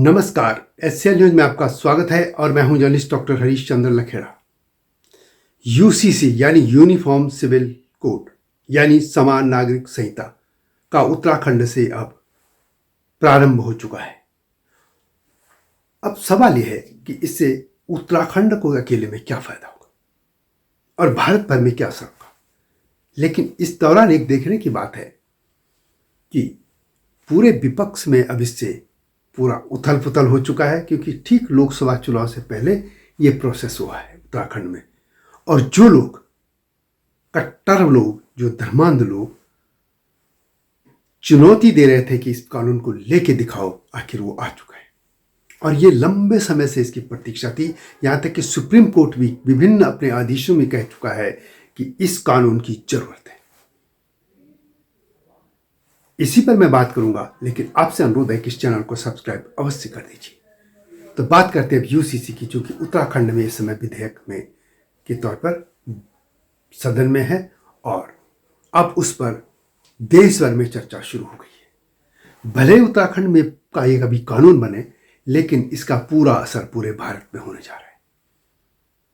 नमस्कार, SCL news में आपका स्वागत है और मैं हूं journalist doctor Harish Chandra Lakhera. UCC यानी यूनिफॉर्म सिविल कोड यानी समान नागरिक संहिता का उत्तराखंड से अब प्रारंभ हो चुका है। अब सवाल यह है कि इससे उत्तराखंड को अकेले में क्या फायदा होगा और भारत भर में क्या असर होगा। लेकिन इस दौरान एक देखने की बात है कि पूरे विपक्ष में अब इससे पूरा उथल पुथल हो चुका है, क्योंकि ठीक लोकसभा चुनाव से पहले ये प्रोसेस हुआ है उत्तराखंड में। और जो लोग कट्टर लोग, जो धर्मांध लोग चुनौती दे रहे थे कि इस कानून को लेके दिखाओ, आखिर वो आ चुका है। और ये लंबे समय से इसकी प्रतीक्षा थी। यहां तक कि सुप्रीम कोर्ट भी विभिन्न अपने आदेशों में कह चुका है कि इस कानून की जरूरत है। इसी पर मैं बात करूंगा, लेकिन आपसे अनुरोध है कि इस चैनल को सब्सक्राइब अवश्य कर दीजिए। तो बात करते हैं अब यूसीसी की, जो कि उत्तराखंड में इस समय विधेयक में के तौर पर सदन में है और अब उस पर देश भर में चर्चा शुरू हो गई है। भले उत्तराखंड में का एक अभी कानून बने, लेकिन इसका पूरा असर पूरे भारत में होने जा रहा है।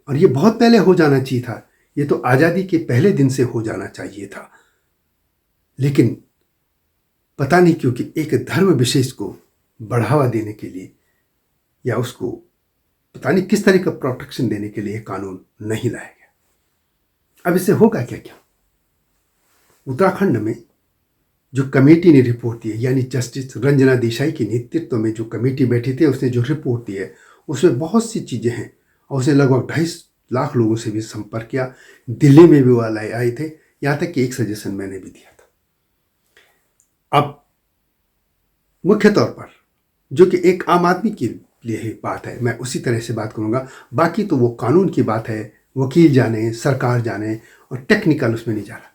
और ये बहुत पहले हो जाना चाहिए था। ये तो आज़ादी के पहले दिन से हो जाना चाहिए था, लेकिन पता नहीं क्योंकि एक धर्म विशेष को बढ़ावा देने के लिए या उसको पता नहीं किस तरह का प्रोटेक्शन देने के लिए कानून नहीं लाया गया। अब इससे होगा क्या क्या? उत्तराखंड में जो कमेटी ने रिपोर्ट दी है, यानी जस्टिस रंजना देसाई के नेतृत्व में जो कमेटी बैठी थी, उसने जो रिपोर्ट दी है उसमें बहुत सी चीज़ें हैं। और उसने लगभग 2.5 लाख लोगों से भी संपर्क किया। दिल्ली में भी वो आए थे, यहाँ तक कि एक सजेशन मैंने भी दिया था। अब मुख्य तौर पर जो कि एक आम आदमी के लिए बात है, मैं उसी तरह से बात करूंगा। बाकी तो वो कानून की बात है, वकील जाने, सरकार जाने, और टेक्निकल उसमें नहीं जा रहा।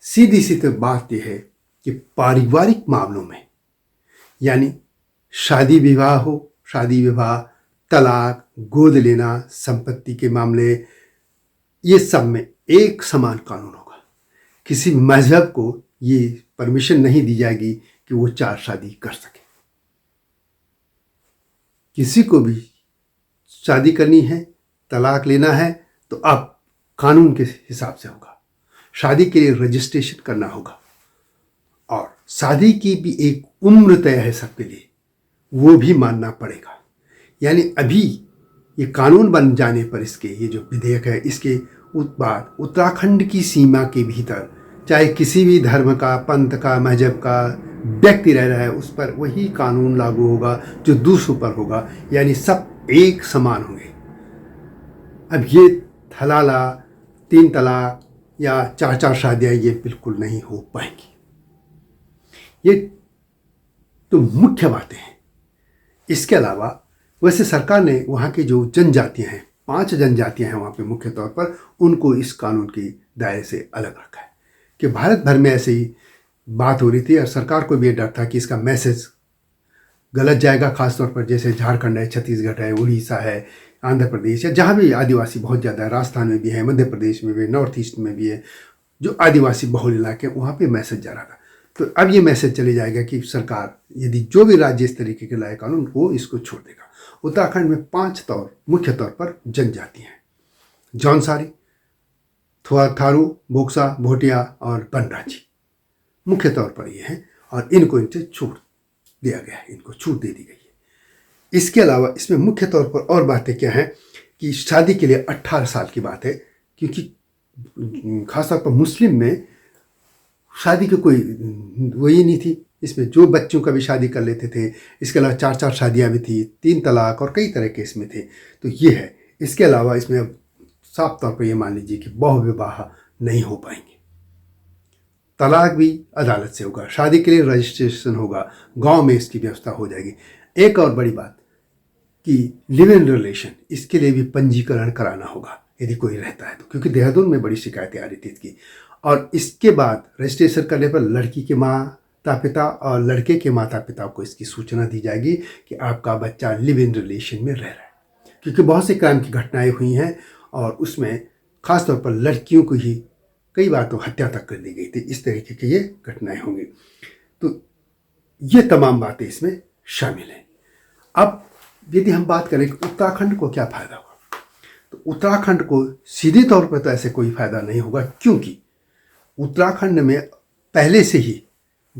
सीधी सी तो बात यह है कि पारिवारिक मामलों में, यानी शादी विवाह, तलाक, गोद लेना, संपत्ति के मामले, ये सब में एक समान कानून होगा। किसी मजहब को ये परमिशन नहीं दी जाएगी कि वो 4 शादी कर सके। किसी को भी शादी करनी है, तलाक लेना है, तो अब कानून के हिसाब से होगा। शादी के लिए रजिस्ट्रेशन करना होगा और शादी की भी एक उम्र तय है सबके लिए, वो भी मानना पड़ेगा। यानी अभी ये कानून बन जाने पर इसके ये जो विधेयक है, इसके बाद उत्तराखंड की सीमा के भीतर चाहे किसी भी धर्म का, पंथ का, मजहब का व्यक्ति रह रहा है, उस पर वही कानून लागू होगा जो दूसरों पर होगा। यानी सब एक समान होंगे। अब ये हलाला, 3 तलाक या 4 शादियां ये बिल्कुल नहीं हो पाएंगी। ये तो मुख्य बातें हैं। इसके अलावा वैसे सरकार ने वहाँ की जो जनजातियां हैं, 5 जनजातियां हैं वहाँ पे मुख्य तौर पर, उनको इस कानून के दायरे से अलग रखा है। कि भारत भर में ऐसे ही बात हो रही थी और सरकार को भी ये डर था कि इसका मैसेज गलत जाएगा, खासतौर पर जैसे झारखंड है, छत्तीसगढ़ है, उड़ीसा है, आंध्र प्रदेश है, जहाँ भी आदिवासी बहुत ज़्यादा है, राजस्थान में भी है, मध्य प्रदेश में भी, नॉर्थ ईस्ट में भी है, जो आदिवासी बहुल इलाके, वहाँ पे मैसेज जा रहा था। तो अब ये मैसेज चले जाएगा कि सरकार यदि जो भी राज्य इस तरीके के लाए कानून, वो इसको छोड़ देगा। उत्तराखंड में 5 मुख्य तौर पर जनजाति हैं: जौनसारी, थारू, बोक्सा, भोटिया और बनराजी मुख्य तौर पर ये हैं। और इनको इनसे छूट दिया गया है, इनको छूट दे दी गई है। इसके अलावा इसमें मुख्य तौर पर और बातें क्या हैं कि शादी के लिए 18 साल की बात है, क्योंकि खासतौर पर मुस्लिम में शादी की कोई वही नहीं थी। इसमें जो बच्चों का भी शादी कर लेते थे। इसके अलावा 4 शादियाँ भी थी, 3 तलाक और कई तरह के इसमें थे। तो ये है। इसके अलावा इसमें अब साफ तौर पर ये मान लीजिए कि बहु विवाह नहीं हो पाएंगे। तलाक भी अदालत से होगा, शादी के लिए रजिस्ट्रेशन होगा, गांव में इसकी व्यवस्था हो जाएगी। एक और बड़ी बात कि लिव इन रिलेशन, इसके लिए भी पंजीकरण कराना होगा यदि कोई रहता है तो, क्योंकि देहरादून में बड़ी शिकायतें आ रही थी इसकी। और इसके बाद रजिस्ट्रेशन करने पर लड़की के माता पिता और लड़के के माता पिता को इसकी सूचना दी जाएगी कि आपका बच्चा लिव इन रिलेशन में रह रहा है। क्योंकि बहुत से क्राइम की घटनाएं हुई हैं और उसमें खासतौर पर लड़कियों को ही कई बार तो हत्या तक कर दी गई थी। इस तरीके की ये घटनाएं होंगी। तो ये तमाम बातें इसमें शामिल हैं। अब यदि हम बात करें कि उत्तराखंड को क्या फायदा होगा, तो उत्तराखंड को सीधे तौर पर तो ऐसे कोई फायदा नहीं होगा, क्योंकि उत्तराखंड में पहले से ही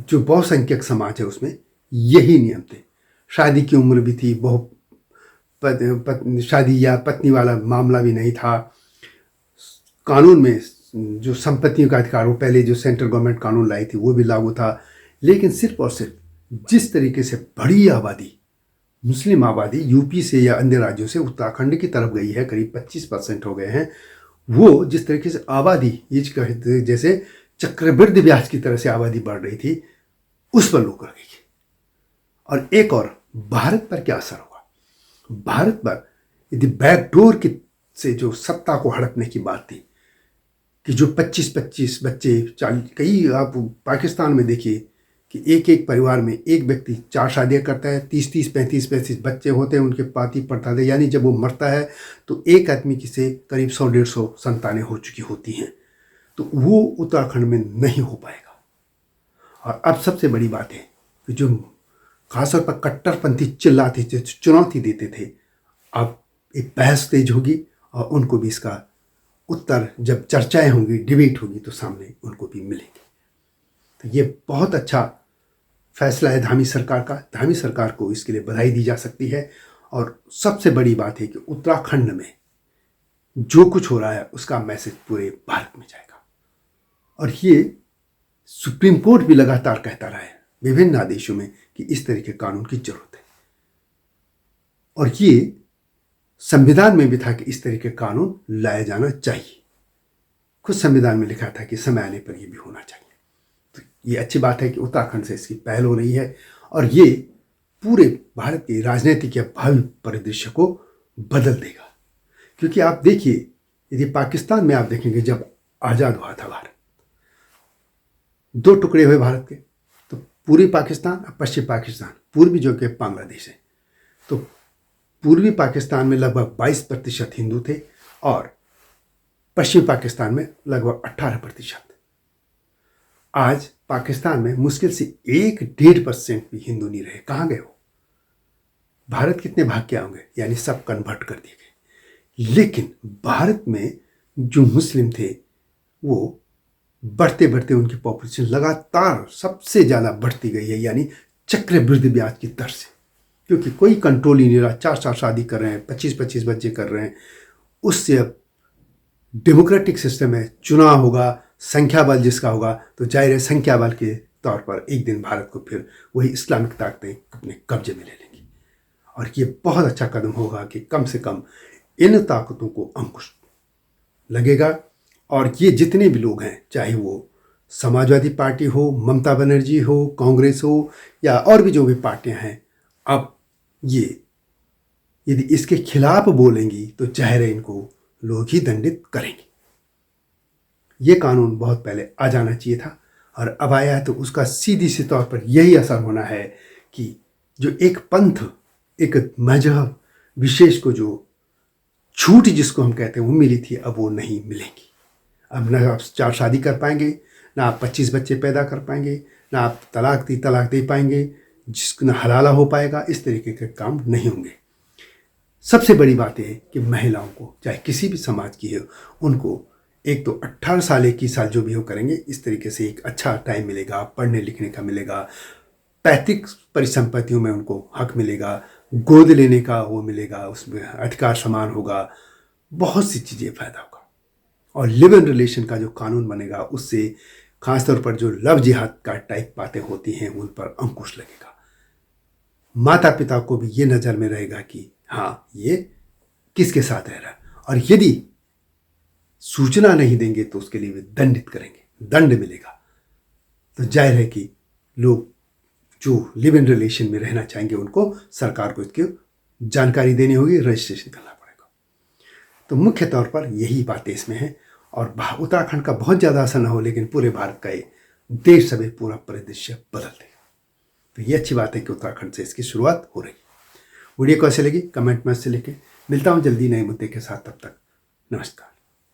जो बहुसंख्यक समाज है उसमें यही नियम थे। शादी की उम्र भी थी, शादी या पत्नी वाला मामला भी नहीं था। कानून में जो संपत्तियों का अधिकार, वो पहले जो सेंट्रल गवर्नमेंट कानून लाई थी वो भी लागू था। लेकिन सिर्फ और सिर्फ जिस तरीके से बड़ी आबादी, मुस्लिम आबादी यूपी से या अन्य राज्यों से उत्तराखंड की तरफ गई है, करीब 25% हो गए हैं, वो जिस तरीके से आबादी ये जैसे चक्रवृद्धि ब्याज की तरह से आबादी बढ़ रही थी, उस पर रोक लगेगी। और एक और, भारत पर क्या असर होगा? भारत पर यदि बैकडोर की से जो सत्ता को हड़पने की बात थी कि जो 25-25 बच्चे, 40, कई आप पाकिस्तान में देखिए कि एक एक परिवार में एक व्यक्ति 4 शादियां करता है, 30-30, 35-35 बच्चे होते हैं, उनके पाती पड़ता है, यानी जब वो मरता है तो एक आदमी की से करीब 100-150 संतानें हो चुकी होती हैं। तो वो उत्तराखंड में नहीं हो पाएगा। और अब सबसे बड़ी बात है कि जो खासतौर पर कट्टरपंथी चिल्लाते थे, चुनौती देते थे, अब एक बहस तेज होगी और उनको भी इसका उत्तर, जब चर्चाएं होंगी, डिबेट होगी, तो सामने उनको भी मिलेंगे। तो ये बहुत अच्छा फैसला है धामी सरकार का। धामी सरकार को इसके लिए बधाई दी जा सकती है। और सबसे बड़ी बात है कि उत्तराखंड में जो कुछ हो रहा है उसका मैसेज पूरे भारत में जाएगा। और ये सुप्रीम कोर्ट भी लगातार कहता रहा है विभिन्न आदेशों में कि इस तरह के कानून की जरूरत है। और ये संविधान में भी था कि इस तरह के कानून लाया जाना चाहिए। खुद संविधान में लिखा था कि समय आने पर यह भी होना चाहिए। तो ये अच्छी बात है कि उत्तराखंड से इसकी पहल हो रही है और ये पूरे भारत के राजनीतिक या भावी परिदृश्य को बदल देगा। क्योंकि आप देखिए, यदि पाकिस्तान में आप देखेंगे, जब आज़ाद हुआ था भारत, 2 टुकड़े हुए भारत के, तो पूर्वी पाकिस्तान और पश्चिम पाकिस्तान। पूर्वी जो कि बांग्लादेश है, तो पूर्वी पाकिस्तान में लगभग 22% हिंदू थे और पश्चिम पाकिस्तान में लगभग 18%। आज पाकिस्तान में मुश्किल से 1-1.5% भी हिंदू नहीं रहे। कहाँ गए वो? भारत कितने भाग के होंगे, यानी सब कन्वर्ट कर दिए गए। लेकिन भारत में जो मुस्लिम थे वो बढ़ते बढ़ते उनकी पॉपुलेशन लगातार सबसे ज़्यादा बढ़ती गई है, यानी चक्रवृद्धि ब्याज की दर से। क्योंकि कोई कंट्रोल ही नहीं रहा, 4-4 शादी कर रहे हैं, 25-25 बच्चे कर रहे हैं। उससे अब डेमोक्रेटिक सिस्टम है, चुनाव होगा, संख्या बल जिसका होगा, तो जाहिर है संख्या बल के तौर पर एक दिन भारत को फिर वही इस्लामिक ताकतें अपने कब्जे में ले लेंगी। और ये बहुत अच्छा कदम होगा कि कम से कम इन ताकतों को अंकुश लगेगा। और ये जितने भी लोग हैं, चाहे वो समाजवादी पार्टी हो, ममता बनर्जी हो, कांग्रेस हो, या और भी जो भी पार्टियां हैं, अब ये यदि इसके खिलाफ बोलेंगी तो जाहिर है इनको लोग ही दंडित करेंगे। ये कानून बहुत पहले आ जाना चाहिए था और अब आया है, तो उसका सीधी सी तौर पर यही असर होना है कि जो एक पंथ, एक मजहब विशेष को जो छूट जिसको हम कहते हैं वो मिली थी, अब वो नहीं मिलेगी। अब ना आप 4 शादी कर पाएंगे, ना आप 25 बच्चे पैदा कर पाएंगे, ना आप तलाक दे पाएंगे, जिसको ना हलाला हो पाएगा। इस तरीके के काम नहीं होंगे। सबसे बड़ी बात है कि महिलाओं को, चाहे किसी भी समाज की हो, उनको एक तो 18 साल 21 साल जो भी हो करेंगे, इस तरीके से एक अच्छा टाइम मिलेगा, पढ़ने लिखने का मिलेगा, पैतृक परिसंपत्तियों में उनको हक मिलेगा, गोद लेने का वो मिलेगा, उसमें अधिकार समान होगा, बहुत सी चीज़ें फ़ायदा होगा। और लिव इन रिलेशन का जो कानून बनेगा, उससे खासतौर पर जो लव जिहाद का टाइप बातें होती हैं उन पर अंकुश लगेगा। माता पिता को भी ये नज़र में रहेगा कि हाँ, ये किसके साथ रह रहा है, और यदि सूचना नहीं देंगे तो उसके लिए वे दंडित करेंगे, दंड मिलेगा। तो जाहिर है कि लोग जो लिव इन रिलेशन में रहना चाहेंगे उनको सरकार को इसकी जानकारी देनी होगी, रजिस्ट्रेशन करना पड़ेगा। तो मुख्य तौर पर यही बातें इसमें हैं। और उत्तराखंड का बहुत ज़्यादा असर न हो, लेकिन पूरे भारत का ये देश सभी पूरा परिदृश्य बदल देगा। तो ये अच्छी बात है कि उत्तराखंड से इसकी शुरुआत हो रही है। वीडियो कैसे लगी कमेंट में से लिखें। मिलता हूँ जल्दी नए मुद्दे के साथ, तब तक नमस्कार।